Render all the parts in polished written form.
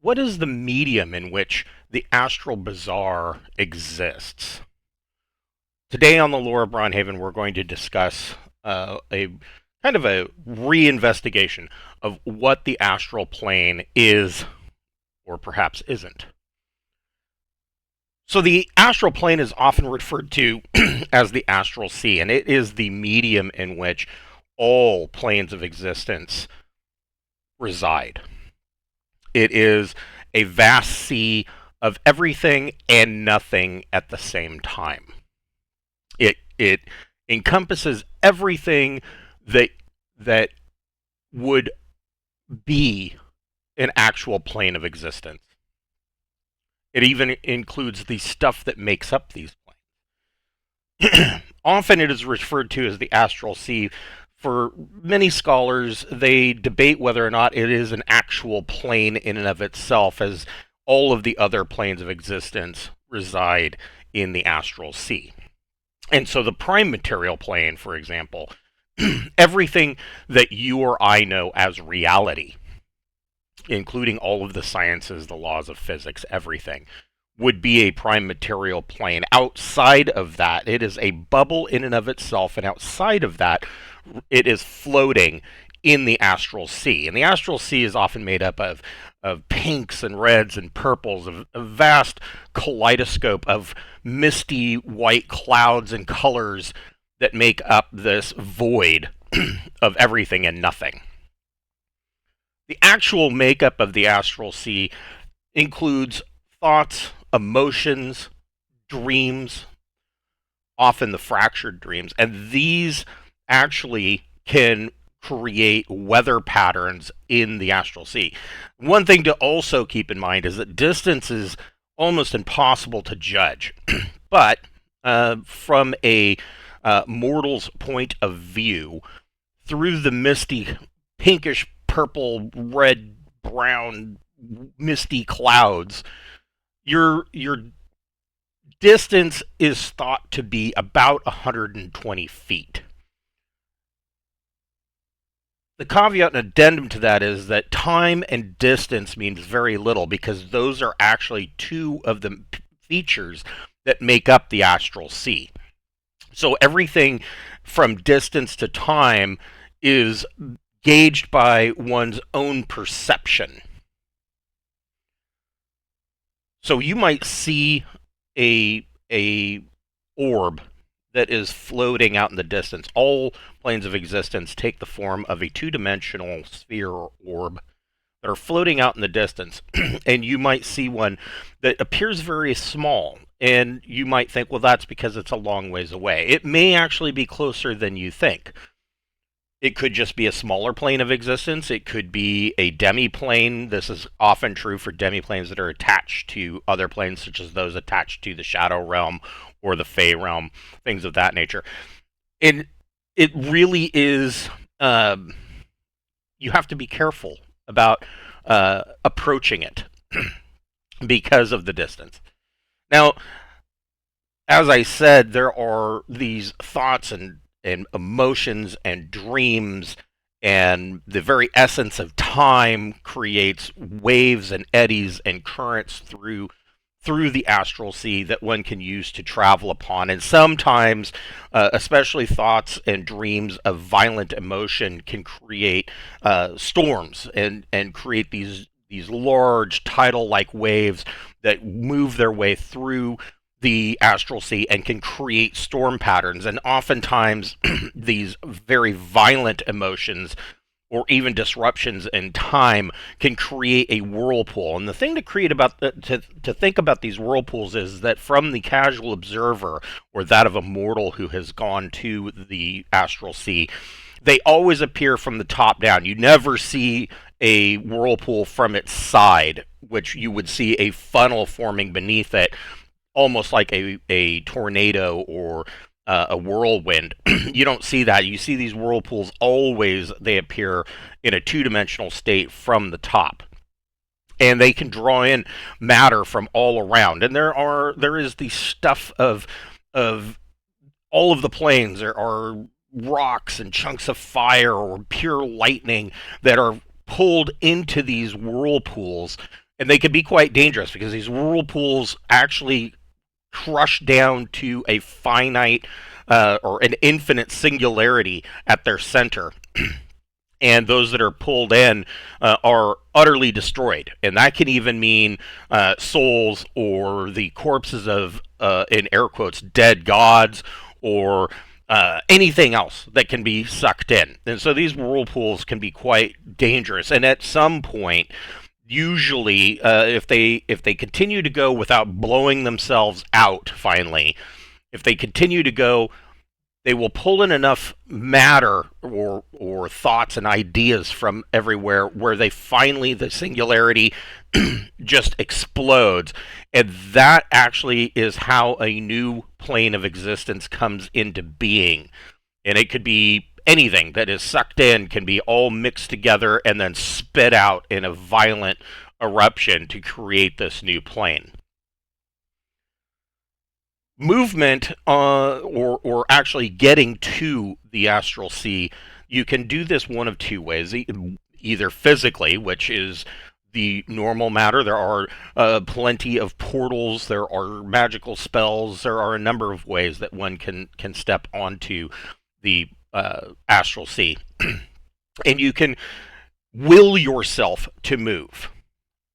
what is the medium in which the Astral Bazaar exists? Today on the Lore of Braunhaven, we're going to discuss a kind of a reinvestigation of what the astral plane is, or perhaps isn't. So the astral plane is often referred to as the Astral Sea, and it is the medium in which all planes of existence reside. It is a vast sea of everything and nothing at the same time. It encompasses everything that would be an actual plane of existence. It even includes the stuff that makes up these planes. Often it is referred to as the Astral Sea. For many scholars, they debate whether or not it is an actual plane in and of itself, as all of the other planes of existence reside in the Astral Sea. And so the prime material plane, for example, everything that you or I know as reality, including all of the sciences, the laws of physics, everything, would be a prime material plane. Outside of that, it is a bubble in and of itself, and outside of that, it is floating in the Astral Sea. And the Astral Sea is often made up of pinks and reds and purples, of a vast kaleidoscope of misty white clouds and colors that make up this void of everything and nothing. The actual makeup of the Astral Sea includes thoughts, emotions, dreams, often the fractured dreams, and these actually can create weather patterns in the Astral Sea. One thing to also keep in mind is that distance is almost impossible to judge, but from a mortal's point of view, through the misty pinkish, purple, red, brown, misty clouds, your distance is thought to be about 120 feet. The caveat and addendum to that is that time and distance means very little, because those are actually two of the features that make up the Astral Sea. So everything from distance to time is gauged by one's own perception. So you might see a orb that is floating out in the distance. All planes of existence take the form of a two-dimensional sphere or orb that are floating out in the distance. And you might see one that appears very small, and you might think, well, that's because it's a long ways away. It may actually be closer than you think. It could just be a smaller plane of existence. It could be a demi-plane. This is often true for demi-planes that are attached to other planes, such as those attached to the Shadow Realm or the Fey Realm, things of that nature. And it really is, you have to be careful about approaching it because of the distance. Now, as I said, there are these thoughts and emotions and dreams, and the very essence of time creates waves and eddies and currents through the Astral Sea that one can use to travel upon. And sometimes, especially thoughts and dreams of violent emotion can create storms and create these large tidal-like waves that move their way through the Astral Sea and can create storm patterns. And oftentimes these very violent emotions or even disruptions in time can create a whirlpool. And the thing to think about these whirlpools is that from the casual observer, or that of a mortal who has gone to the Astral Sea, they always appear from the top down. You never see a whirlpool from its side, which you would see a funnel forming beneath it, almost like a tornado or a whirlwind. You don't see that. You see these whirlpools always, they appear in a two-dimensional state from the top. And they can draw in matter from all around. And there is the stuff of all of the planes. There are rocks and chunks of fire or pure lightning that are pulled into these whirlpools And they can be quite dangerous because these whirlpools actually crush down to a finite or an infinite singularity at their center. And those that are pulled in are utterly destroyed. And that can even mean souls or the corpses of, in air quotes, dead gods, or anything else that can be sucked in. And so these whirlpools can be quite dangerous. And at some point, usually, if they continue to go without blowing themselves out, finally, if they continue to go, they will pull in enough matter or thoughts and ideas from everywhere where they finally, the singularity just explodes. And that actually is how a new plane of existence comes into being. And it could be anything that is sucked in, can be all mixed together and then spit out in a violent eruption to create this new plane. Movement, or actually getting to the Astral Sea, you can do this one of two ways. Either physically, which is the normal matter. There are plenty of portals, there are magical spells, there are a number of ways that one can step onto the Astral Sea. And you can will yourself to move.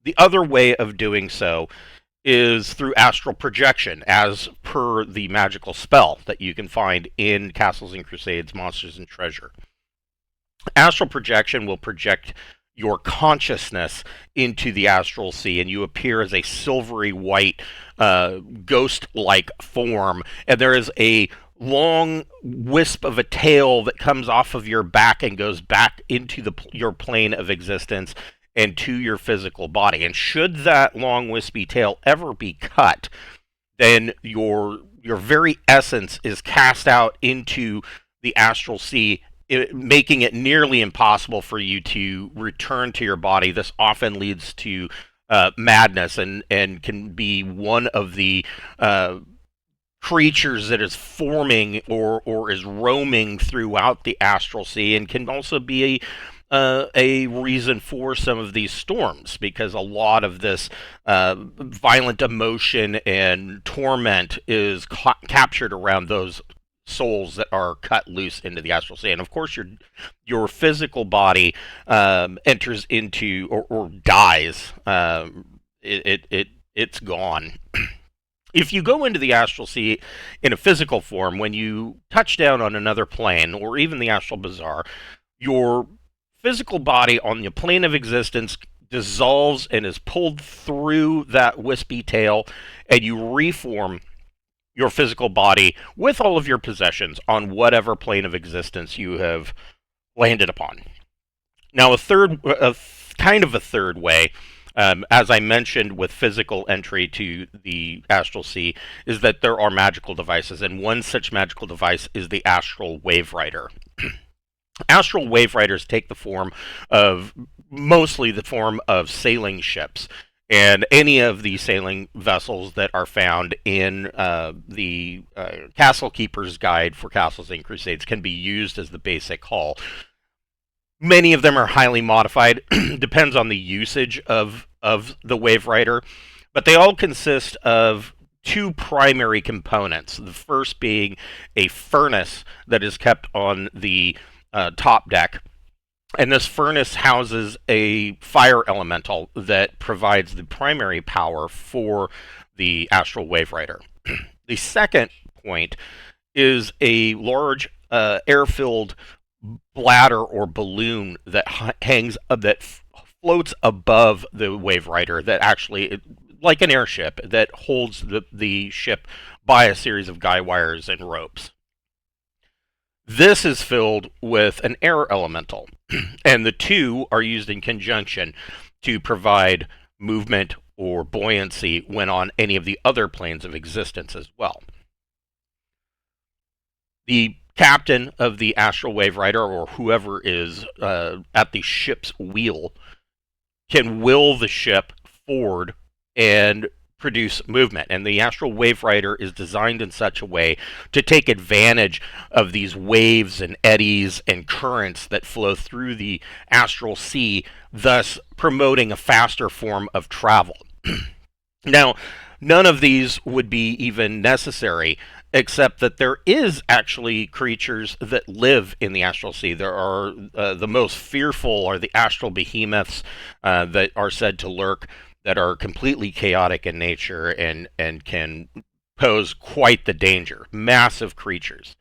The other way of doing so is through astral projection, as per the magical spell that you can find in Castles and Crusades, Monsters and Treasure. Astral projection will project your consciousness into the Astral Sea, and you appear as a silvery white, ghost-like form, and there is a long wisp of a tail that comes off of your back and goes back into your plane of existence and to your physical body. And should that long wispy tail ever be cut, then your very essence is cast out into the Astral Sea, making it nearly impossible for you to return to your body. This often leads to madness, and can be one of the creatures that is forming or is roaming throughout the Astral Sea, and can also be a reason for some of these storms, because a lot of this violent emotion and torment is captured around those souls that are cut loose into the Astral Sea. And of course, your physical body enters into or dies. It's gone. If you go into the Astral Sea in a physical form, when you touch down on another plane, or even the Astral Bazaar, your physical body on the plane of existence dissolves and is pulled through that wispy tail, and you reform your physical body with all of your possessions on whatever plane of existence you have landed upon. Now, a third way, as I mentioned with physical entry to the Astral Sea, is that there are magical devices, and one such magical device is the Astral Wave Rider. Astral Wave Riders take mostly the form of sailing ships, and any of the sailing vessels that are found in the Castle Keeper's Guide for Castles and Crusades can be used as the basic hull. Many of them are highly modified, depends on the usage of the Wave Rider, but they all consist of two primary components. The first being a furnace that is kept on the top deck, and this furnace houses a fire elemental that provides the primary power for the Astral Wave Rider. The second point is a large air-filled bladder or balloon that that floats above the Wave Rider, that actually, like an airship, that holds the ship by a series of guy wires and ropes. This is filled with an air elemental, and the two are used in conjunction to provide movement or buoyancy when on any of the other planes of existence as well. The captain of the Astral Wave Rider, or whoever is at the ship's wheel, can will the ship forward and produce movement, and the astral wave rider is designed in such a way to take advantage of these waves and eddies and currents that flow through the astral sea, thus promoting a faster form of travel. Now, none of these would be even necessary, except that there is actually creatures that live in the astral sea. There are the most fearful are the astral behemoths that are said to lurk, that are completely chaotic in nature and can pose quite the danger. Massive creatures.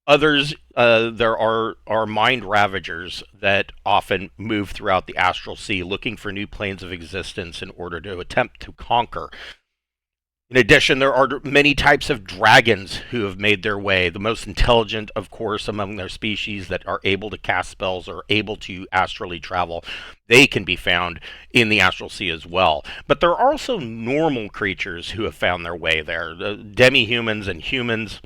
Others, there are mind ravagers that often move throughout the astral sea looking for new planes of existence in order to attempt to conquer. In addition, there are many types of dragons who have made their way. The most intelligent, of course, among their species that are able to cast spells or able to astrally travel. They can be found in the astral sea as well. But there are also normal creatures who have found their way there. Demi-humans and humans.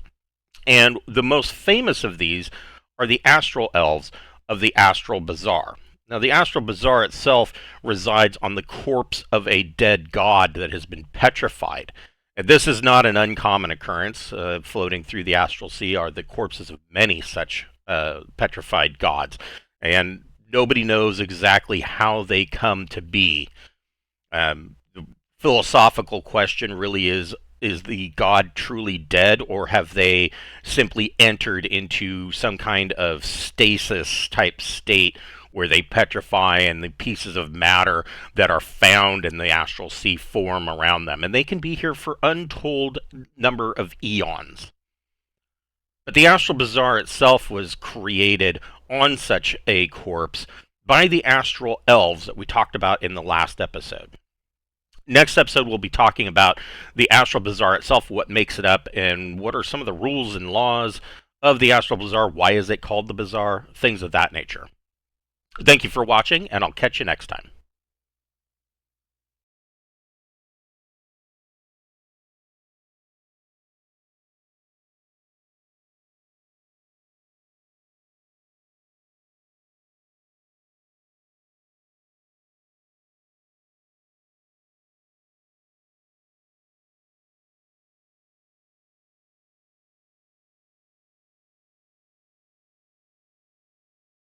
And the most famous of these are the astral elves of the Astral Bazaar. Now, the Astral Bazaar itself resides on the corpse of a dead god that has been petrified. And this is not an uncommon occurrence. Floating through the astral sea are the corpses of many such petrified gods. And nobody knows exactly how they come to be. The philosophical question really is the god truly dead, or have they simply entered into some kind of stasis type state where they petrify and the pieces of matter that are found in the astral sea form around them, and they can be here for untold number of eons. But the Astral Bazaar itself was created on such a corpse by the astral elves that we talked about in the last episode. Next episode, we'll be talking about the Astral Bazaar itself, what makes it up, and what are some of the rules and laws of the Astral Bazaar, why is it called the Bazaar, things of that nature. Thank you for watching, and I'll catch you next time.